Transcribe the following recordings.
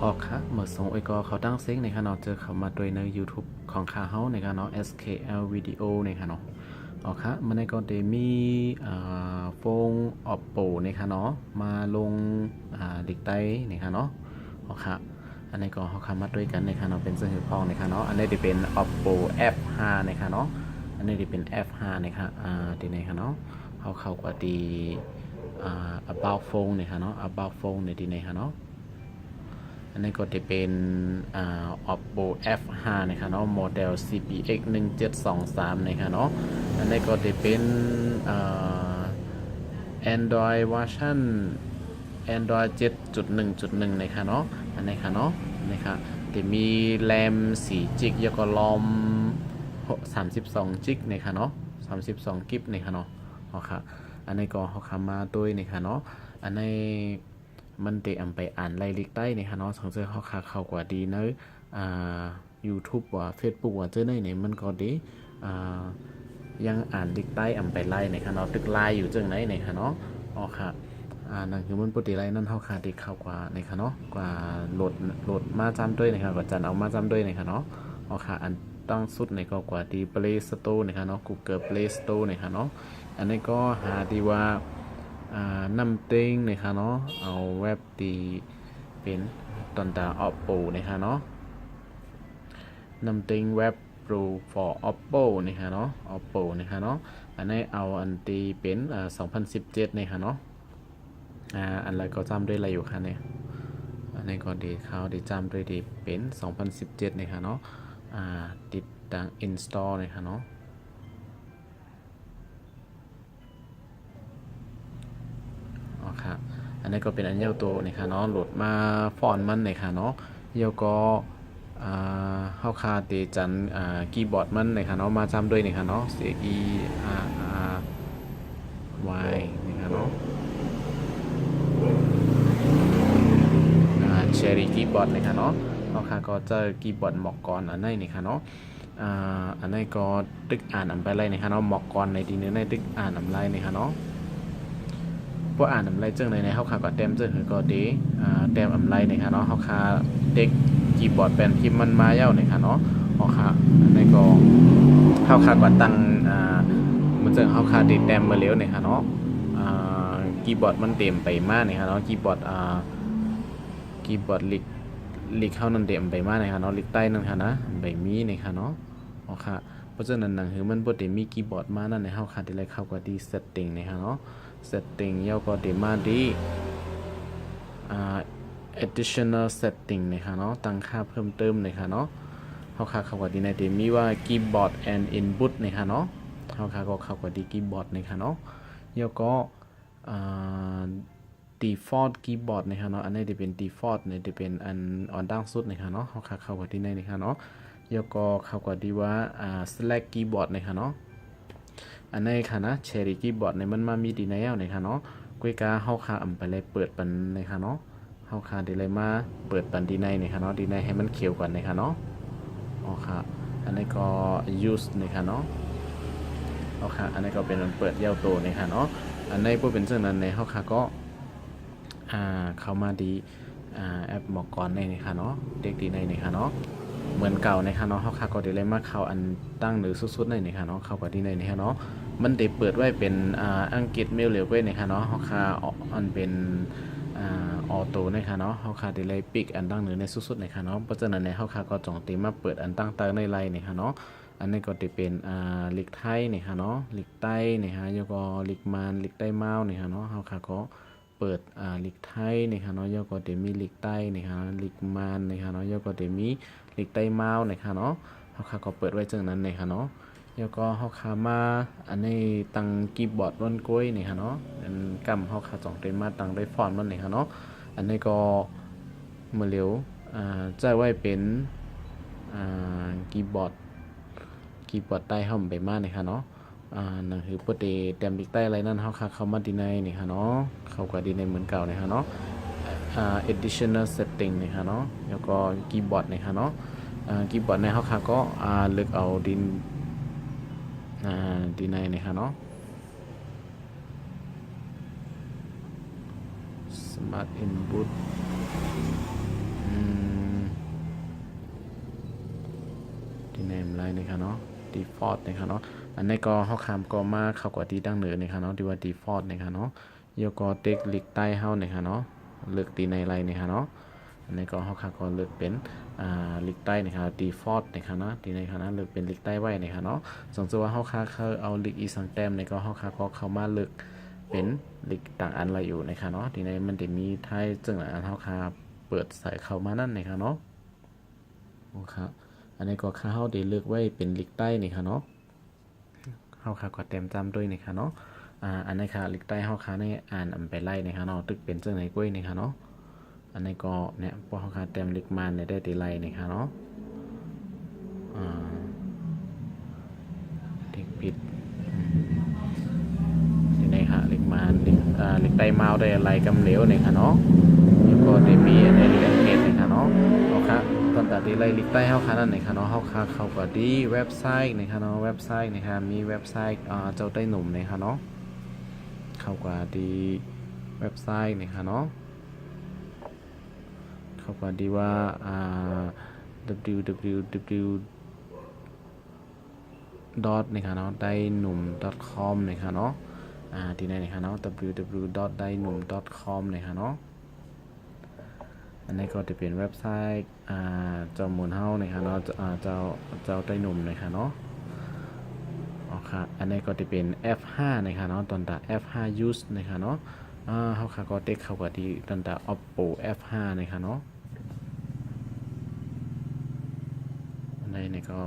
ออกค่ะเมื่อส่งไอ้ก็เขาตั้งเซ็งในค่ะเนาะเจอเขามาด้วยใน YouTube ของค่าเฮาในค่ะเนาะ SKL Video ในค่ะเนาะออกค่ะมันในก็ได้มีโฟน Oppo ในค่ะเนาะมาลงดิกไต้ในค่ะเนาะออกค่ะอันนี้ก็เขาเข้ามาด้วยกันในค่ะเนาะเป็นเสื้อหือพองในค่ะเนาะอันนี้จะเป็น Oppo F5 ในค่ะเนาะอันนี้จะเป็น F5 ในค่ะดีในค่ะเนาะเขาเข้ากว่าดีabout phone ในค่ะเนาะ about phone ในดีในค่ะเนาะ อันนี้ก็จะเป็นOppo F5 นะครับเนาะโมเดล CPX 1723นะครับเนาะอันนี้ก็จะเป็นAndroid เวอร์ชัน Android 7.1.1นะครับเนาะอันนี้ค่ะเนาะนะครับจะมีแรม4 จิกแล้วก็รอม32 จิกนะครับเนาะ32 กิกนะครับเนาะค่ะอันนี้ก็เขาคำมาด้วยนะครับเนาะอันนี้มันเตะไปอ่านรายละเอียดใต้ในฮะเนาะสองเจอเขาเข้ากว่าดีเนอะYouTube ว่า Facebook ว่าเจอในไหนมันก็ดียังอ่านลิกใต้ไปไล่ในฮะเนาะตึกไล่อยู่จังไหนในฮะเนาะอ๋อค่ะนั่นคือมันปกติไล่นั่นเขาขาดดีเข้ากว่าในฮะเนาะกว่าโหลดมาจำด้วยนะครับกว่าจันเอามาจำด้วยในฮะเนาะอ๋อค่ะอันตั้งสุดในก็กว่าดี Play Store ในฮะเนาะ Google Play Store ในฮะเนาะอันนี้ก็หาดีว่านำเต็งนะคะเนาะเอาเว็บตีเป็นตอนตา Oppo นะคะเนาะนำเต็งเว็บ Pro for Oppo นะคะเนาะ Oppo นะคะเนาะอันนี้เอาอันตีเป็น2017นะคะเนาะอันไรก็จำด้วยอะไรอยู่ค่ะเนี่ยอันนี้ก็ดีเขาดีจำด้วยดีเป็น2017นะคะเนาะติดตั้ง install นะคะเนาะค่ะอันนี้ก็เป็นอันเย้าตัวนี่ค่ะเนาะโหลดมาฟอนมันนี่ค่ะเนาะเย้าก็เข้าคาเตจันคีย์บอร์ดมันนี่ค่ะเนาะมาจำด้วยนี่ค่ะเนาะ C E R R Y นี่ค่ะเนาะเชอรี่คีย์บอร์ดนี่ค่ะเนาะเข้าคาก็เจอคีย์บอร์ดหมอกก่อนอันนี้นี่ค่ะเนาะอันนี้ก็ตึกอ่านไปเลยนี่ค่ะเนาะหมอกก่อนในดีเนื้อในตึกอ่านอะไรนี่ค่ะเนาะพวกอ่านอะไรจังในเขาขาก็เต็มจังคือก็ดีเต็มอะไรเนี่ยค่ะเนาะเขาขาเด็กคีย์บอร์ดเป็นพิมพ์มันมาเย้าเนี่ยค่ะเนาะเขาขาในก็เขาขาก็ตั้งมันจังเขาขาดีเต็มมาเร็วเนี่ยค่ะเนาะคีย์บอร์ดมันเต็มไปมากเนี่ยค่ะเนาะคีย์บอร์ดลิกเข้านั่นเต็มไปมากเนี่ยค่ะเนาะลิกใต้นั่นค่ะนะใบมีเนี่ยค่ะเนาะเขาขาเพราะฉะนั้นหนังคือมันบดเต็มมีคีย์บอร์ดมานั่นในเขาขาดีเลยเข้ากับดีเซตติ้งเนี่ยค่ะเนาะsetting ยาวก็ดีมาดี additional setting นะคะเนาะตั้งค่าเพิ่มเติมนะคะเนาะเขาค่าเข้ากับดีในเดมีว่า keyboard and input นะคะเนาะเขาค่าก็เข้ากับดี keyboard นะคะเนาะยาวก็ default keyboard นะคะเนาะอันนี้จะเป็น default เนี่ยจะเป็นอันอ่อนดังสุดนะคะเนาะเขาค่าเข้ากับดีในนะคะเนาะยาวก็เข้ากับดีว่าselect keyboard นะคะเนาะอันนี้ค่ะนะเชอรี่คีย์บอร์ดในมันมามีดีในเอาในค่ะเนาะกุ้ยกาเฮาคาไปเลยเปิดปันในค่ะเนาะเฮาคาดีเลยมาเปิดปันดีในในค่ะเนาะดีในให้มันเขียวก่อนในค่ะเนาะอ๋อค่ะอันนี้ก็ use ในค่ะเนาะอ๋อค่ะอันนี้ก็เป็นมันเปิดเย้าโตในค่ะเนาะอันนี้พวกเป็นเช่นนั้นในเฮาคาก็เข้ามาดีแอปหมอกก่อนในค่ะเนาะเด็กดีในค่ะเนาะเหมือนเก่าในค่ะเนาะเขาก็ได้เลยมาเข้าอันตั้งหรือสุดๆในค่ะเนาะเข้ากับที่ในค่ะเนาะมันได้เปิดไว้เป็นอังกฤษเมลเหลวไว้ในค่ะเนาะเขาค่าอันเป็นออโต้ในค่ะเนาะเขาค่าได้เลยปิกอันตั้งหรือในสุดๆในค่ะเนาะเพราะฉะนั้นในเขาค่าก็จงตีมาเปิดอันตั้งในไลน์ในค่ะเนาะอันนี้ก็จะเป็นลิกไทยในค่ะเนาะลิกใต้ในค่ะแล้วก็ลิกมันลิกใต้เมาในค่ะเนาะเขาค่าก็เปิดลิกไทยในค่ะเนาะแล้วก็จะมีลิกใต้ในค่ะลิกมันในค่ะเนาะแล้วก็จะมีลิกใต้เมาในค่ะเนาะเขาค่าก็เปิดไว้จังนั้นในค่ะเนาะแล้วก็เขาขามาอันนี้ตั้งคีย์บอร์ดวันกล้วยนี่ค่ะเนาะอันกำเขาขาจ่องเต็มมาตั้งได้ฟอนต์มันนี่ค่ะเนาะอันนี้ก็เมื่อเร็วจะไว้เป็นคีย์บอร์ดใต้ห้องไปมากนี่ค่ะเนาะนั่นคือปกติเต็มดิกใต้อะไรนั่นเขาขาเข้ามาดีในนี่ค่ะเนาะเข้ากับดีในเหมือนเก่านี่ค่ะเนาะadditional setting นี่ค่ะเนาะแล้วก็คีย์บอร์ดนี่ค่ะเนาะคีย์บอร์ดในเขาขาก็เลือกเอาดีในนะครับเนาะ Smart Input ไรนะคะเนาะ default นะคะเนาะอันนี้ก็เฮาคำก็มาเข้ากว่าที่ดังเหนือนะคะเนาะที่ว่า default นะคะเนาะยกก็เต็กลิกใต้เฮานะคะเนาะเลือกตีในไรนะคะเนาะอันนี้ก็เฮาคำก็เลือกเป็นลิกใต้นะคะ default นะคะเนาะตีในคณะเลือกเป็นลิกใต้ไว้นะคะเนาะสมมติว่าเฮาคาเขาเอาลิกอีสังแต้มในก็เฮาคาก็เข้ามาเลือกเป็นลิกต่างอันอะไรอยู่นะคะเนาะทีในมันจะมีท้ายจึงอันเฮาคาเปิดใส่เข้ามานั่นนะคะเนาะโอเคอันนี้ก็เฮาได้เลือกไว้เป็นลิกใต้นี่ค่ะเนาะเฮาคาก็เต็มจำด้วยนะคะเนาะอันนี้ค่ะลิกใต้เฮาคาในอ่านไปไล่นะคะเนาะตึกเป็นจังไหนกุ้ยนะคะเนาะอันนี้ก็เนี่ยพอเฮาคาเต็มลิกมันได้ตีไล่นะคะเนาะลิกผิดอยู่ในค่ะลิกมันลิกใต้เมาได้อะไรกำเหลวเนี่ยค่ะเนาะแล้วก็ได้มีในลิกอังเกตเนี่ยค่ะเนาะเอาค่ะตอนตัดดีไลลิกใต้เฮาค่ะนั่นเนี่ยค่ะเนาะเฮาค่ะเข้ากับดีเว็บไซต์เนี่ยค่ะเนาะเว็บไซต์เนี่ยค่ะมีเว็บไซต์เจ้าใต้หนุ่มเนี่ยค่ะเนาะเข้ากับดีเว็บไซต์เนี่ยค่ะเนาะเข้ากับดีว่าwww dot นะครับเนาะได้หนุ่ม .com นะครับเนาะที่ไหนนะครับเนาะ www dot ได้หนุ่ม .com นะครับเนาะอันนี้ก็จะเป็นเว็บไซต์เจ้ามูลเฮานะครับเนาะเจ้าได้หนุ่มนะครับเนาะอ๋อค่ะอันนี้ก็จะเป็น F5 นะครับเนาะตอนตา F5 use นะครับเนาะเฮาค่ะก็เต็กเข้ากับที่ตอนตา Oppo F5 นะครับเนาะอันนี้ก็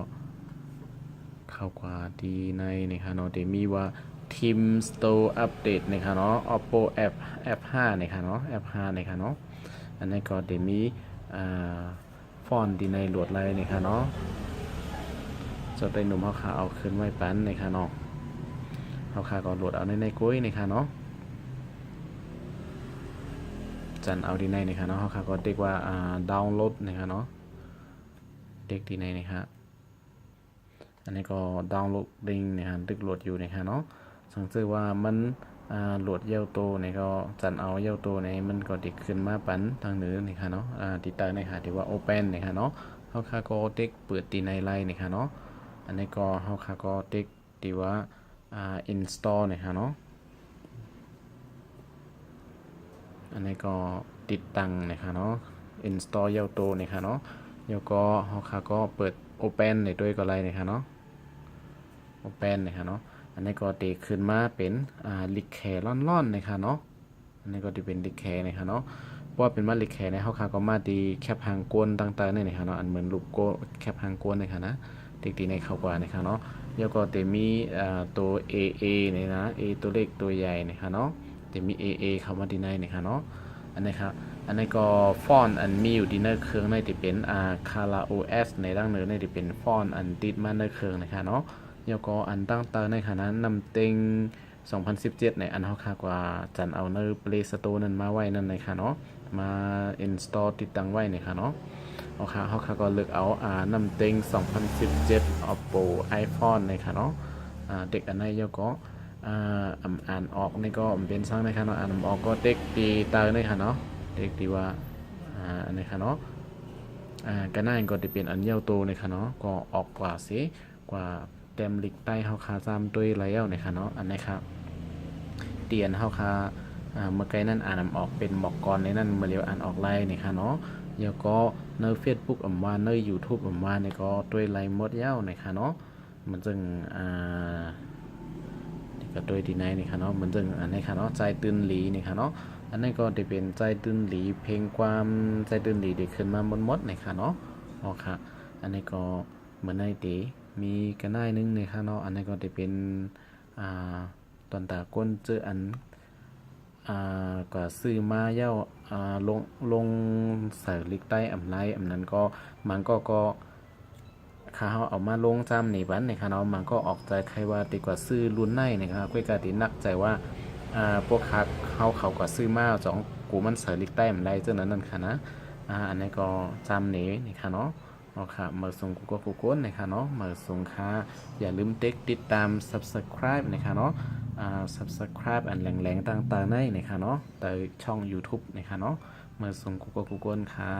เข้ากว่าดีในนะครับเนาะเดมีว่า Team Store Update นะครับเนาะ Oppo F5 นะครับเนาะ F5 นะครับเนาะอันนี้ก็เดมีฟอนต์ดีในโหลดไลน์นะครับเนาะจะได้หนุ่มเขาขาเอาขึ้นไว้ปั้นนะครับเนาะเขาขาก็โหลดเอาในกุ้ยนะครับเนาะจันเอาดีในนะครับเนาะเขาขาก็เรียกว่าดาวน์โหลดนะครับเนาะเด็กดีในนะครับอันนี้ก็ดาวน์โหลดลิงก์นะครับดึกโหลดอยู่นะครับเนาะสังเกตว่ามันโหลดเย้าโตเนี่ยก็จันเอาเย้าโตเนี่ยมันก็ติดขึ้นมาปันทางเหนือนะครับเนาะติดตั้งนะครับที่ว่า Open นะครับเนาะเฮาคาก็เด็กเปิดตีในไลน์นะครับเนาะอันนี้ก็เฮาคาก็เด็กที่ว่าinstall นะครับเนาะอันนี้ก็ติดตั้งนะครับเนาะ install เย้าโตนะครับเนาะแล้วก็เฮาคาก็เปิด Open ในด้วยก็ไลน์นะครับเนาะ Open นะครับเนาะอันนี้ก็ตีขึ้นมาเป็นลิกแคร่อนๆนะครับเนาะอันนี้ก็จะเป็นลิกแคนะครับเนาะเพราะว่าเป็นมาลิกแคในเฮาคาก็มาดีแคปหางกวนต่างๆนี่นะครับเนาะอันเหมือนรูปโกแคปหางกวนนะครับนะตีในเข้ากว่านะครับเนาะแล้วก็จะมีตัว AA นี่นะ A ตัวเล็กตัวใหญ่นะครับเนาะจะมี AA เข้ามาดีในนะครับเนาะอันนี้ครับอันนี้ก็ฟอนต์อันมีอยู่ดีในเครื่องในที่เป็นKala OS ในดั้งเนื้อในที่เป็นฟอนต์อันติดมาในเครื่องนะครับเนาะแล้วก็อันตั้งเตอในขณะนำเต็ง2017ในอันเฮาคากว่าจันเอาใน Play Store นั้นมาไว้นั่นเลยค่ะเนาะมา install ติดตั้งไว้นี่ค่ะเนาะเฮาคาก็เลือกเอานำเต็ง2017 Oppo iPhone ในค่ะเนาะเด็กอันไหนแล้วก็อ่านออกนี่ก็เป็นซังในค่ะเนาะอ่านออกก็เด็กตีเตอในค่ะเนาะเด็กที่ว่าอันนี้ค่ะเนาะก็น่าก็จะเป็นอันเย้าโตในค่ะเนาะก็ออกกว่าสิกว่าเต็มลิกใต้เฮาคาซ้ำด้วยแล้วนะคะเนาะอันนี้ครับเตียนเฮาคาเมื่อไกลนั่นอ่านออกเป็นหมอกกรในนั่นเมื่อเร็วอ่านออกไล่นี่ค่ะเนาะแล้วก็ใน Facebook อำว่าใน YouTube อำว่านี่ก็ด้วยไล่หมดยาวนะคะเนาะมันจึงก็ด้วยที่ไหนนี่ค่ะเนาะมันจึงอันนี้ค่ะเนาะใจตื่นหลีนี่ค่ะเนาะอันนี้ก็จะเป็นใจตื่นหลีเพลงความใจตื่นหลีได้ขึ้นมาหมดนะคะเนาะอ๋อค่ะอันนี้ก็เหมือนในตีมีกันได้นึงในค่ะเนาะอันนี้ก็จะเป็นตอนตาก้นเจออันก็ซื้อมาเย้าลงใส่ลิกใต้อำไลอำนั้นก็มันก็ข้าเฮาเอามาลงจำในวันในค่ะเนาะมันก็ออกใจใครว่าดีกว่าซื้อรุ่นในนะครับก้อยกาตินักใจว่าพวกเขาก็ซื้อมาจองกูมันใส่ลิกใต้อำไลเจ้านั้นนั่นค่ะนะอันนี้ก็จำนี้นี่ค่ะเนาะเอาค่ะมาส่งกูก็กูก้นนะคะเนาะมาส่งค่ะอย่าลืมติดตาม subscribe นะคะเนาะsubscribe อันแรงๆต่างๆในนะคะเนาะแต่ช่อง YouTube นะคะเนาะมาส่งกูก็กูก้นค่ะ